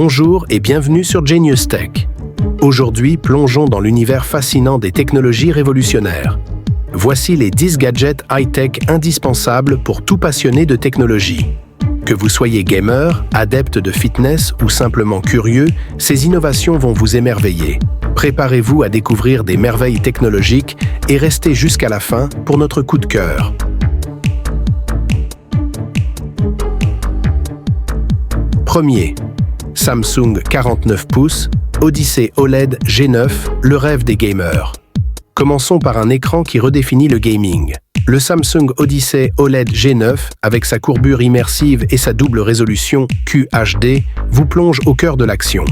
Bonjour et bienvenue sur Genius Tech. Aujourd'hui, plongeons dans l'univers fascinant des technologies révolutionnaires. Voici les 10 gadgets high-tech indispensables pour tout passionné de technologie. Que vous soyez gamer, adepte de fitness ou simplement curieux, ces innovations vont vous émerveiller. Préparez-vous à découvrir des merveilles technologiques et restez jusqu'à la fin pour notre coup de cœur. Premier, Samsung 49 pouces, Odyssey OLED G9, le rêve des gamers. Commençons par un écran qui redéfinit le gaming. Le Samsung Odyssey OLED G9, avec sa courbure immersive et sa double résolution QHD, vous plonge au cœur de l'action.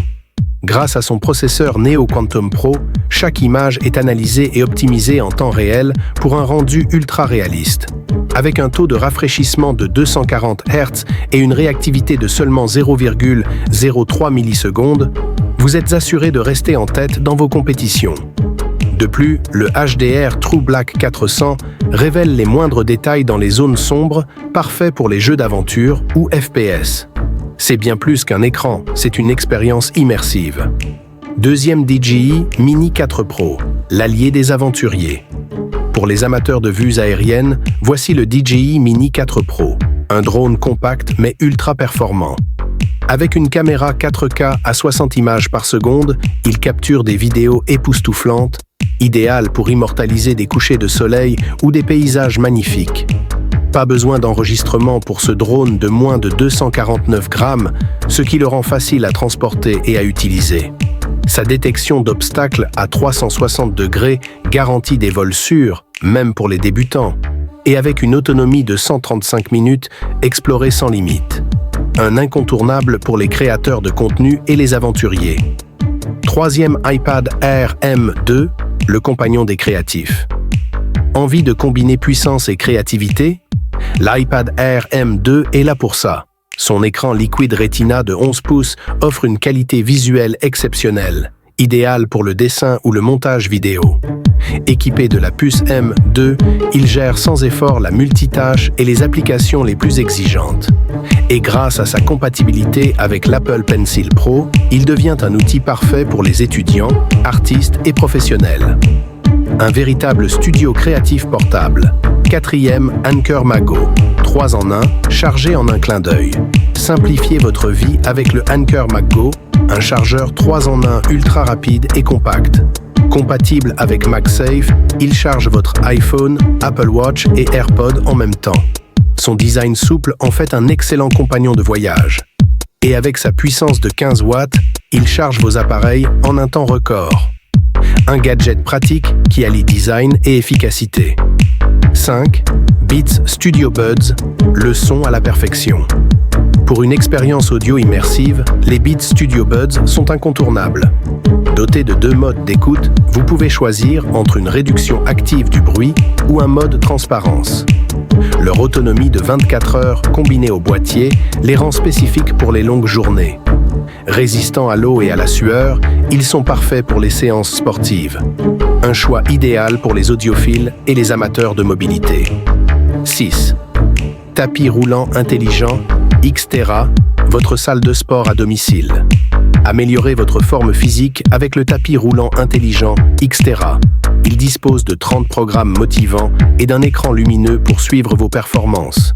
Grâce à son processeur Neo Quantum Pro, chaque image est analysée et optimisée en temps réel pour un rendu ultra réaliste. Avec un taux de rafraîchissement de 240 Hz et une réactivité de seulement 0,03 millisecondes, vous êtes assuré de rester en tête dans vos compétitions. De plus, le HDR True Black 400 révèle les moindres détails dans les zones sombres, parfait pour les jeux d'aventure ou FPS. C'est bien plus qu'un écran, c'est une expérience immersive. Deuxième DJI Mini 4 Pro, l'allié des aventuriers. Pour les amateurs de vues aériennes, voici le DJI Mini 4 Pro, un drone compact mais ultra performant. Avec une caméra 4K à 60 images par seconde, il capture des vidéos époustouflantes, idéales pour immortaliser des couchers de soleil ou des paysages magnifiques. Pas besoin d'enregistrement pour ce drone de moins de 249 grammes, ce qui le rend facile à transporter et à utiliser. Sa détection d'obstacles à 360 degrés garantit des vols sûrs, même pour les débutants. Et avec une autonomie de 135 minutes, explorer sans limite. Un incontournable pour les créateurs de contenu et les aventuriers. Troisième iPad Air M2, le compagnon des créatifs. Envie de combiner puissance et créativité? L'iPad Air M2 est là pour ça. Son écran Liquid Retina de 11 pouces offre une qualité visuelle exceptionnelle, idéale pour le dessin ou le montage vidéo. Équipé de la puce M2, il gère sans effort la multitâche et les applications les plus exigeantes. Et grâce à sa compatibilité avec l'Apple Pencil Pro, il devient un outil parfait pour les étudiants, artistes et professionnels. Un véritable studio créatif portable. Quatrième Anker Mago. 3 en 1, chargé en un clin d'œil. Simplifiez votre vie avec le Anker Mago, un chargeur 3 en 1 ultra rapide et compact. Compatible avec MagSafe, il charge votre iPhone, Apple Watch et AirPods en même temps. Son design souple en fait un excellent compagnon de voyage. Et avec sa puissance de 15 watts, il charge vos appareils en un temps record. Un gadget pratique qui allie design et efficacité. 5. Beats Studio Buds, le son à la perfection. Pour une expérience audio immersive, les Beats Studio Buds sont incontournables. Dotés de 2 modes d'écoute, vous pouvez choisir entre une réduction active du bruit ou un mode transparence. Leur autonomie de 24 heures combinée au boîtier les rend spécifiques pour les longues journées. Résistants à l'eau et à la sueur, ils sont parfaits pour les séances sportives. Un choix idéal pour les audiophiles et les amateurs de mobilité. 6. Tapis roulant intelligent Xterra, votre salle de sport à domicile. Améliorez votre forme physique avec le tapis roulant intelligent Xterra. Il dispose de 30 programmes motivants et d'un écran lumineux pour suivre vos performances.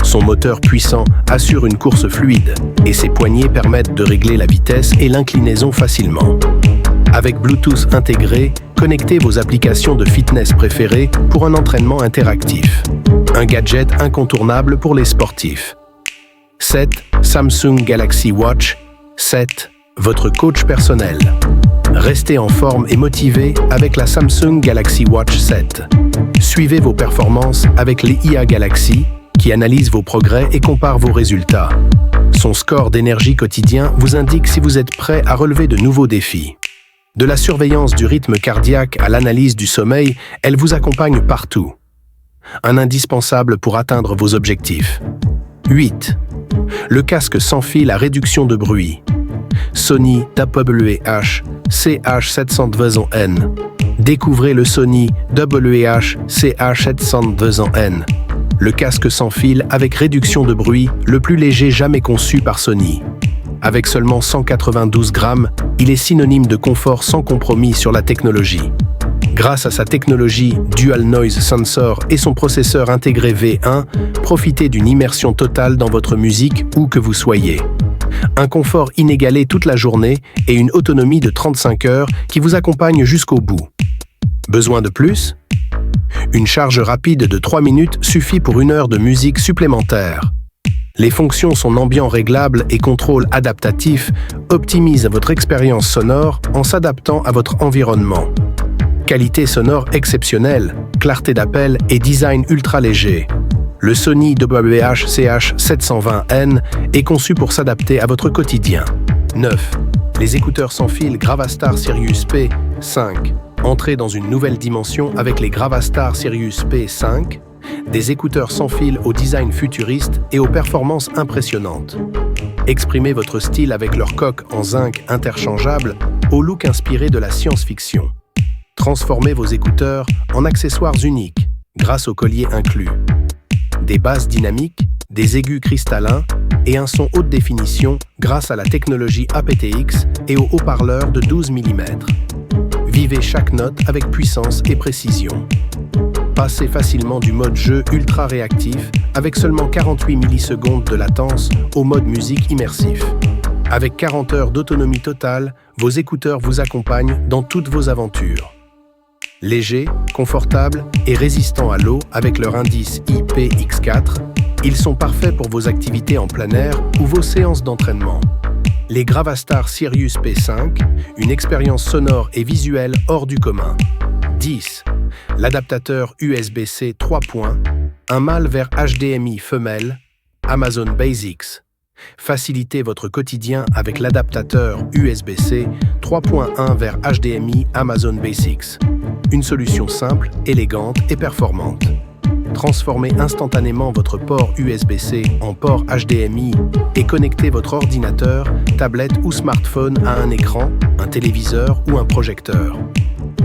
Son moteur puissant assure une course fluide et ses poignées permettent de régler la vitesse et l'inclinaison facilement. Avec Bluetooth intégré, connectez vos applications de fitness préférées pour un entraînement interactif. Un gadget incontournable pour les sportifs. 7. Samsung Galaxy Watch 7, votre coach personnel. Restez en forme et motivé avec la Samsung Galaxy Watch 7. Suivez vos performances avec les IA Galaxy, qui analyse vos progrès et compare vos résultats. Son score d'énergie quotidien vous indique si vous êtes prêt à relever de nouveaux défis. De la surveillance du rythme cardiaque à l'analyse du sommeil, elle vous accompagne partout. Un indispensable pour atteindre vos objectifs. 8. Le casque sans fil à réduction de bruit. Sony WH CH720N. Découvrez le Sony WH CH720N. Le casque sans fil avec réduction de bruit, le plus léger jamais conçu par Sony. Avec seulement 192 grammes, il est synonyme de confort sans compromis sur la technologie. Grâce à sa technologie Dual Noise Sensor et son processeur intégré V1, profitez d'une immersion totale dans votre musique où que vous soyez. Un confort inégalé toute la journée et une autonomie de 35 heures qui vous accompagne jusqu'au bout. Besoin de plus? Une charge rapide de 3 minutes suffit pour 1 heure de musique supplémentaire. Les fonctions sont ambient réglables et contrôle adaptatif optimisent votre expérience sonore en s'adaptant à votre environnement. Qualité sonore exceptionnelle, clarté d'appel et design ultra léger. Le Sony WH-CH720N est conçu pour s'adapter à votre quotidien. 9. Les écouteurs sans fil Gravastar Sirius P5. Entrez dans une nouvelle dimension avec les Gravastar Sirius P5, des écouteurs sans fil au design futuriste et aux performances impressionnantes. Exprimez votre style avec leur coque en zinc interchangeable au look inspiré de la science-fiction. Transformez vos écouteurs en accessoires uniques grâce au collier inclus. Des basses dynamiques, des aigus cristallins et un son haute définition grâce à la technologie aptX et aux haut-parleurs de 12 mm. Vivez chaque note avec puissance et précision. Passez facilement du mode jeu ultra réactif avec seulement 48 millisecondes de latence au mode musique immersif. Avec 40 heures d'autonomie totale, vos écouteurs vous accompagnent dans toutes vos aventures. Légers, confortables et résistants à l'eau avec leur indice IPX4, ils sont parfaits pour vos activités en plein air ou vos séances d'entraînement. Les Gravastar Sirius P5, une expérience sonore et visuelle hors du commun. 10. L'adaptateur USB-C 3 points, un mâle vers HDMI femelle, Amazon Basics. Facilitez votre quotidien avec l'adaptateur USB-C 3.1 vers HDMI Amazon Basics. Une solution simple, élégante et performante. Transformez instantanément votre port USB-C en port HDMI et connectez votre ordinateur, tablette ou smartphone à un écran, un téléviseur ou un projecteur.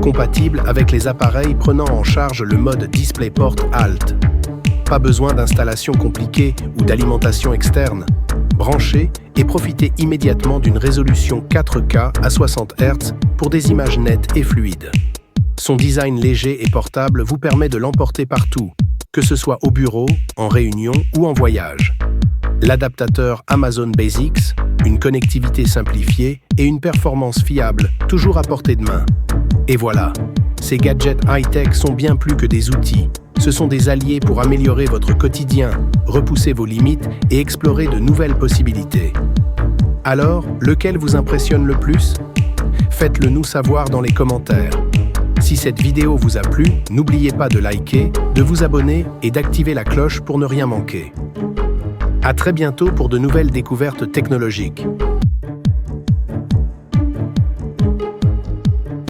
Compatible avec les appareils prenant en charge le mode DisplayPort Alt. Pas besoin d'installation compliquée ou d'alimentation externe. Branchez et profitez immédiatement d'une résolution 4K à 60 Hz pour des images nettes et fluides. Son design léger et portable vous permet de l'emporter partout, que ce soit au bureau, en réunion ou en voyage. L'adaptateur Amazon Basics, une connectivité simplifiée et une performance fiable, toujours à portée de main. Et voilà, ces gadgets high-tech sont bien plus que des outils. Ce sont des alliés pour améliorer votre quotidien, repousser vos limites et explorer de nouvelles possibilités. Alors, lequel vous impressionne le plus? Faites-le nous savoir dans les commentaires. Si cette vidéo vous a plu, n'oubliez pas de liker, de vous abonner et d'activer la cloche pour ne rien manquer. À très bientôt pour de nouvelles découvertes technologiques.